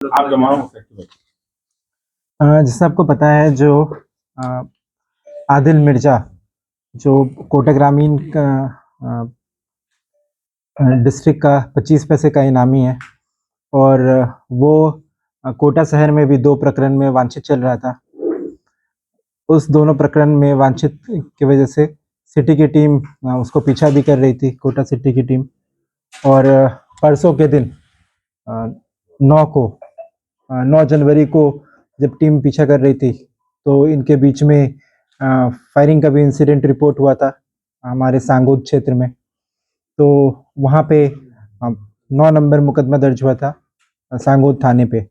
आप जमाओ सकते जैसे आपको पता है जो आदिल मिर्जा जो कोटा ग्रामीण का डिस्ट्रिक्ट का 25 पैसे का इनामी है और वो कोटा शहर में भी 2 प्रकरण में वांछित चल रहा था। उस दोनों प्रकरण में वांछित की वजह से सिटी की टीम उसको पीछा भी कर रही थी, कोटा सिटी की टीम। और परसों के दिन 9 जनवरी को जब टीम पीछा कर रही थी तो इनके बीच में फायरिंग का भी इंसिडेंट रिपोर्ट हुआ था हमारे सांगोद क्षेत्र में। तो वहाँ पे 9 नंबर मुकदमा दर्ज हुआ था सांगोद थाने पे।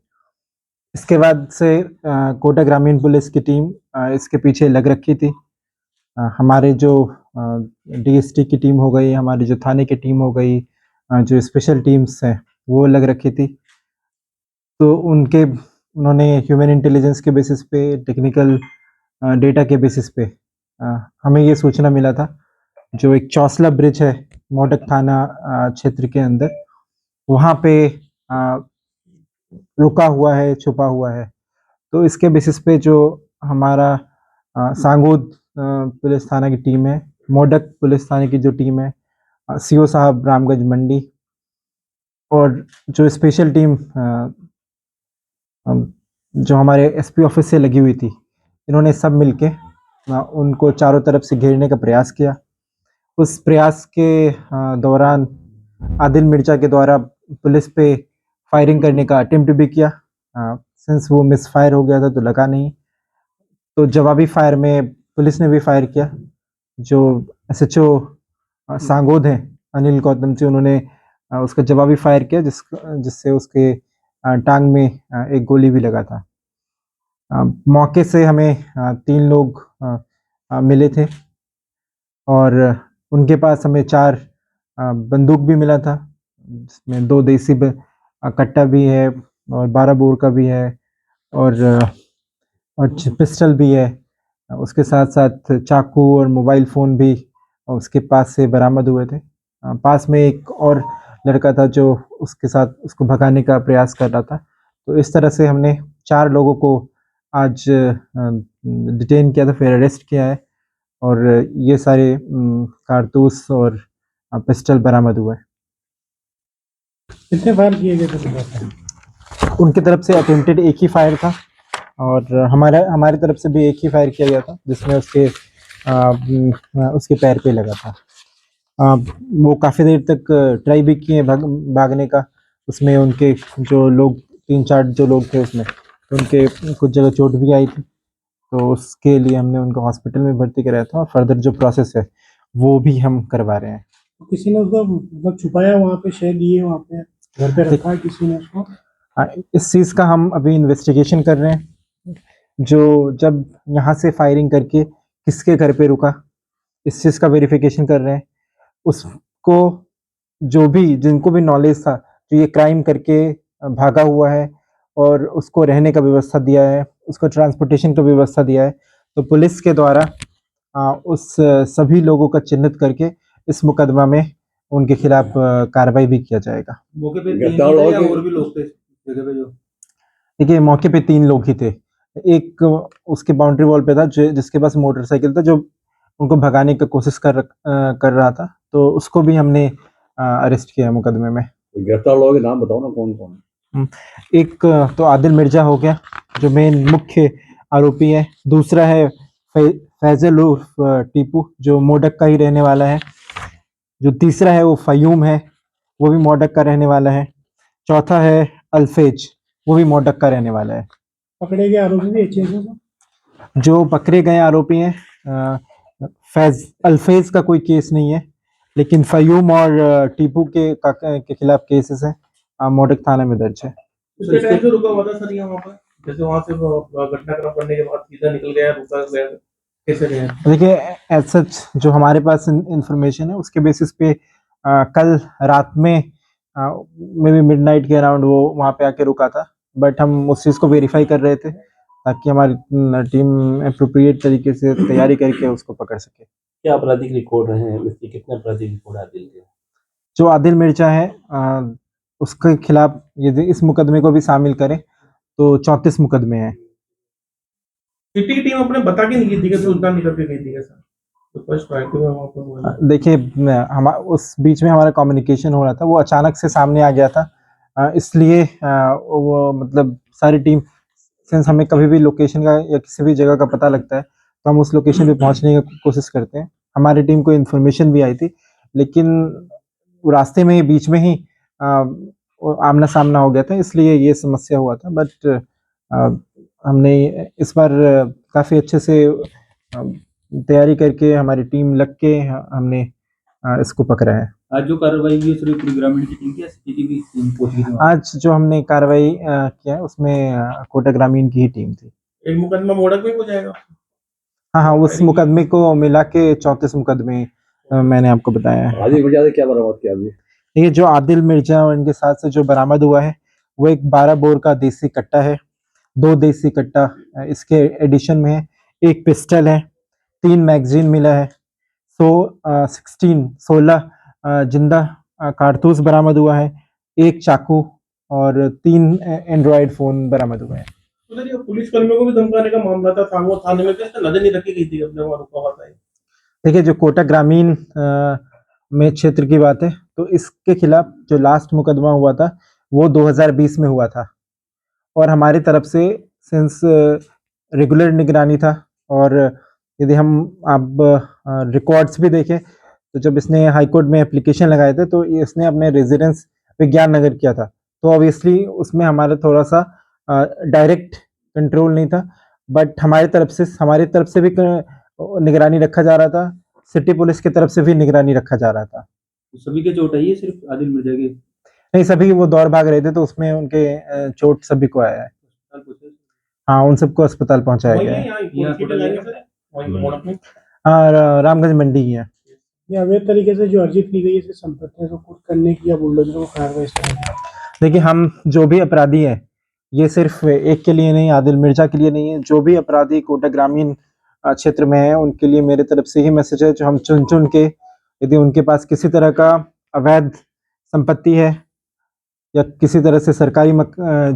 इसके बाद से कोटा ग्रामीण पुलिस की टीम इसके पीछे लग रखी थी। हमारे जो डीएसटी की टीम हो गई, हमारी जो थाने की टीम हो गई, जो स्पेशल टीम्स हैं वो लग रखी थी। तो उन्होंने ह्यूमन इंटेलिजेंस के बेसिस पे, टेक्निकल डेटा के बेसिस पे हमें ये सूचना मिला था जो एक चौसला ब्रिज है मोडक थाना क्षेत्र के अंदर, वहाँ पे रुका हुआ है, छुपा हुआ है। तो इसके बेसिस पे जो हमारा सांगोद पुलिस थाना की टीम है, मोडक पुलिस थाने की जो टीम है, सीओ साहब रामगंज मंडी और जो स्पेशल टीम जो हमारे एसपी ऑफिस से लगी हुई थी, इन्होंने सब मिलके उनको चारों तरफ से घेरने का प्रयास किया। उस प्रयास के दौरान आदिल मिर्जा के द्वारा पुलिस पे फायरिंग करने का अटेम्प्ट भी किया। सिंस वो मिस फायर हो गया था तो लगा नहीं, तो जवाबी फायर में पुलिस ने भी फायर किया। जो एसएचओ सांगोद हैं अनिल गौतम जी, उन्होंने उसका जवाबी फायर किया जिससे उसके टांग में एक गोली भी लगा था। मौके से हमें 3 लोग मिले थे और उनके पास हमें 4 बंदूक भी मिला था, जिसमें 2 देसी कट्टा भी है और 12 बोर का भी है और पिस्टल भी है। उसके साथ-साथ चाकू और मोबाइल फ़ोन भी उसके पास से बरामद हुए थे। पास में एक और लड़का था जो उसके साथ उसको भगाने का प्रयास कर रहा था। तो इस तरह से हमने 4 लोगों को आज डिटेन किया था, फिर अरेस्ट किया है और ये सारे कारतूस और पिस्टल बरामद हुए। कितने फायर किए गए थे? उनकी तरफ से अटेम्प्टेड एक ही फायर था और हमारी तरफ से भी एक ही फायर किया गया था, जिसमें उसके पैर पे लगा था। वो काफ़ी देर तक ट्राई भी किए भागने का। उसमें उनके जो लोग 3-4 जो लोग थे उसमें, उनके कुछ जगह चोट भी आई थी, तो उसके लिए हमने उनको हॉस्पिटल में भर्ती कराया था और फर्दर जो प्रोसेस है वो भी हम करवा रहे हैं। तो किसी ने उसको मतलब छुपाया वहाँ पे, शेड दिए वहाँ पे, घर पे रखा है किसी ने उसको? इस चीज़ का हम अभी इन्वेस्टिगेशन कर रहे हैं। जब यहाँ से फायरिंग करके किसके घर पे रुका, इस चीज़ का वेरिफिकेशन कर रहे हैं। उसको जिनको भी नॉलेज था, जो ये क्राइम करके भागा हुआ है और उसको रहने का व्यवस्था दिया है, उसको ट्रांसपोर्टेशन का व्यवस्था दिया है, तो पुलिस के द्वारा उस सभी लोगों का चिन्हित करके इस मुकदमा में उनके खिलाफ कार्रवाई भी किया जाएगा। मौके पे 3 ही थे या और भी लोग थे जगह पे? जो देखिए, मौके पे 3 लोग ही थे। एक उसके बाउंड्री वॉल पे था जिसके पास मोटरसाइकिल था, जो उनको भगाने की कोशिश कर रहा था, तो उसको भी हमने अरेस्ट किया मुकदमे में। गिरफ्तार लोगों के नाम बताओ ना, कौन-कौन है? एक तो आदिल मिर्जा हो गया, जो मेन मुख्य आरोपी है। दूसरा है फैजल उर्फ टीपू, जो मोडक का ही रहने वाला है। जो तीसरा है वो फयूम है, वो भी मोडक का रहने वाला है। चौथा है अल्फेज, वो भी मोडक का रहने वाला है। पकड़े गए आरोपी भी अच्छे से? जो पकड़े गए आरोपी हैं, अल्फेज का कोई केस नहीं है, लेकिन फयूम और टीपू के खिलाफ केसेस हैं, मोडक थाना में दर्ज है। उसके टाइम से रुका हुआ था सर ये वहाँ पर? जैसे वहाँ से घटनाक्रम करने के बाद सीधा निकल गया, रुका गया, कैसे गया? देखिए, एज सच जो हमारे पास इंफॉर्मेशन है उसके बेसिस पे कल रात में मे बी मिडनाइट के अराउंड वो वहाँ पे आके रुका था, बट हम उस चीज़ को वेरीफाई कर रहे थे ताकि हमारी टीम एप्रोप्रिएट तरीके से तैयारी करके उसको पकड़ सके। क्या आपराधिक रिकॉर्ड रहे हैं, कितने आपराधिक रिकॉर्ड आदिल के? जो आदिल मिर्जा है, उसके खिलाफ यदि इस मुकदमे को भी शामिल करें तो 34 मुकदमे हैं। सिटी की टीम अपने बता के नहीं गई थी कि सूचना नहीं करके गई थी क्या सर? तो फर्स्ट राइट में वहाँ पर हुआ है। देखिए हम उस बीच में हमारा कम्युनिकेशन हो रहा था, वो अचानक से सामने आ गया था। इसलिए वो मतलब सारी टीम, सिंस हमें कभी भी लोकेशन का या किसी भी जगह का पता लगता है तो हम उस लोकेशन पे पहुंचने की कोशिश करते हैं। हमारी टीम को इन्फॉर्मेशन भी आई थी, लेकिन वो रास्ते में ही बीच में ही वो आमना सामना हो गया था, इसलिए ये समस्या हुआ था। बट हमने इस बार काफ़ी अच्छे से तैयारी करके हमारी टीम लग के हमने इसको पकड़ा है। आज जो कार्रवाई हुई है सिर्फ पूरी ग्रामीण की टीम की या सिटी की टीम पहुंच गई थी वहाँ? आज जो हमने कार्रवाई किया है उसमें कोटा ग्रामीण की ही टीम थी। एक मुकदमा मोड़क में हो जाएगा। हाँ, उस मुकदमे को मिला के 34 मुकदमे मैंने आपको बताया है। आदिल मिर्जा से क्या बरामद किया अभी? ये जो आदिल मिर्जा और इनके साथ से जो बरामद हुआ है वो एक 12 बोर का देसी कट्टा है, 2 देसी कट्टा इसके एडिशन में है, एक पिस्टल है, 3 मैगजीन मिला है, 16 जिंदा कारतूस बरामद हुआ है, 1 चाकू और 3 एंड्रॉयड फोन बरामद हुए हैं। उधर ये पुलिस कर्मियों को भी धमकाने का मामला था, सांगो थाने में कैसे नजर नहीं रखी गई थी अपने वहाँ रुका हुआ था। देखिए, जो कोटा ग्रामीण में क्षेत्र की बात है तो इसके खिलाफ जो लास्ट मुकदमा हुआ था वो 2020 में हुआ था, और हमारी तरफ से सिंस रेगुलर निगरानी था। और यदि हम अब रिकॉर्ड्स भी देखें तो जब इसने हाई कोर्ट में एप्लीकेशन लगाए थे तो इसने अपने रेजिडेंस विज्ञान नगर किया था, तो ऑब्वियसली उसमें हमारा थोड़ा सा डायरेक्ट कंट्रोल नहीं था, बट हमारी तरफ से भी निगरानी रखा जा रहा था, सिटी पुलिस की तरफ से भी निगरानी रखा जा रहा था। सभी के चोट आई है सिर्फ आदिल मिर्जा के? नहीं, सभी वो दौड़ भाग रहे थे तो उसमें उनके चोट सभी को आया है। हाँ, उन सबको अस्पताल पहुंचाया गया है। हाँ, रामगंज मंडी की है। ये अवैध तरीके से जो अर्जित की गई है इसकी संपत्तियों को कुछ करने की या बुलडोजरों को कार्रवाई करने की? देखिए, हम जो भी अपराधी है, ये सिर्फ एक के लिए नहीं, आदिल मिर्जा के लिए नहीं है, जो भी अपराधी कोटा ग्रामीण क्षेत्र में है उनके लिए मेरे तरफ से ही मैसेज है, जो हम चुन चुन के यदि उनके पास किसी तरह का अवैध संपत्ति है या किसी तरह से सरकारी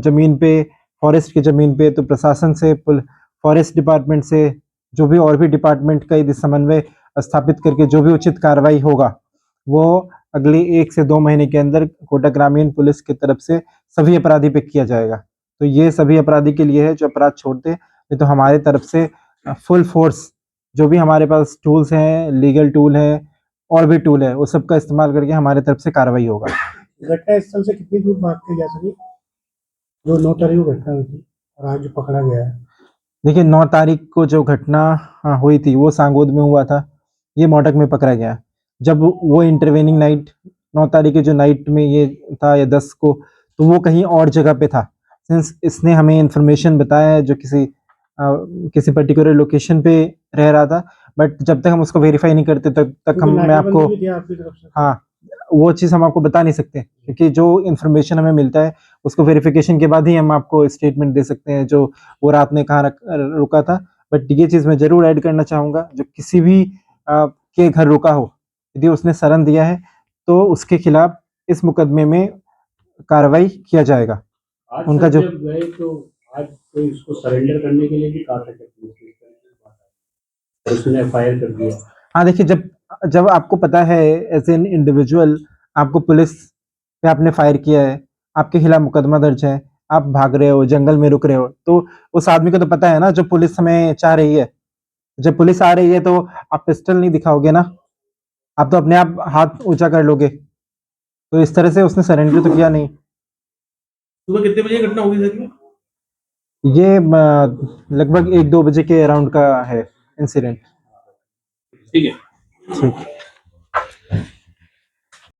जमीन पे, फॉरेस्ट की जमीन पे, तो प्रशासन से, फॉरेस्ट डिपार्टमेंट से, जो भी और भी डिपार्टमेंट का यदि समन्वय स्थापित करके जो भी उचित कार्रवाई होगा वो अगले 1 से 2 महीने के अंदर कोटा ग्रामीण पुलिस की तरफ से सभी अपराधी पे किया जाएगा। तो ये सभी अपराधी के लिए है जो अपराध छोड़ते, नहीं तो हमारे तरफ से फुल फोर्स जो भी हमारे पास टूल्स हैं, लीगल टूल है और भी टूल है, वो सबका इस्तेमाल करके हमारे तरफ से कार्रवाई होगा। घटना स्थल से कितनी दूर भाग के जा सकी जो 9 तारीख को घटना हुई थी और आज जो पकड़ा गया है? देखिए, 9 तारीख को जो घटना हुई थी वो सांगोद में हुआ था, ये मोटक में पकड़ा गया। जब वो इंटरवेनिंग नाइट 9 तारीख की जो नाइट में ये था या 10 को, तो वो कहीं और जगह पे था। सिंस इसने हमें इंफॉर्मेशन बताया है जो किसी पर्टिकुलर लोकेशन पे रह रहा था, बट जब तक हम उसको वेरीफाई नहीं करते तक मैं आपको, आपकी तरफ से? हाँ, वो चीज़ हम आपको बता नहीं सकते, क्योंकि जो इन्फॉर्मेशन हमें मिलता है उसको वेरिफिकेशन के बाद ही हम आपको स्टेटमेंट दे सकते हैं जो वो रात में कहाँ रुका था। बट ये चीज़ मैं ज़रूर ऐड करना चाहूँगा, जो किसी भी के घर रुका हो, यदि उसने शरण दिया है तो उसके खिलाफ इस मुकदमे में कार्रवाई किया जाएगा। आज उनका जो गए तो आज कोई इसको सरेंडर करने के लिए भी कहा था कि उसने फायर कर दिया। हाँ, देखिए, जब आपको पता है एज एन इंडिविजुअल, आपको पुलिस पे आपने फायर किया है, आपके खिलाफ मुकदमा दर्ज है, आप भाग रहे हो, जंगल में रुक रहे हो, तो उस आदमी को तो पता है ना जो पुलिस हमें चाह रही है। जब पुलिस आ रही है तो आप पिस्टल नहीं दिखाओगे ना, आप तो अपने आप हाथ ऊंचा कर लोगे। तो इस तरह से उसने सरेंडर तो किया नहीं। सुबह कितने बजे घटना हुई सर? ये लगभग 1-2 बजे के अराउंड का है इंसिडेंट। ठीक है। ठीक।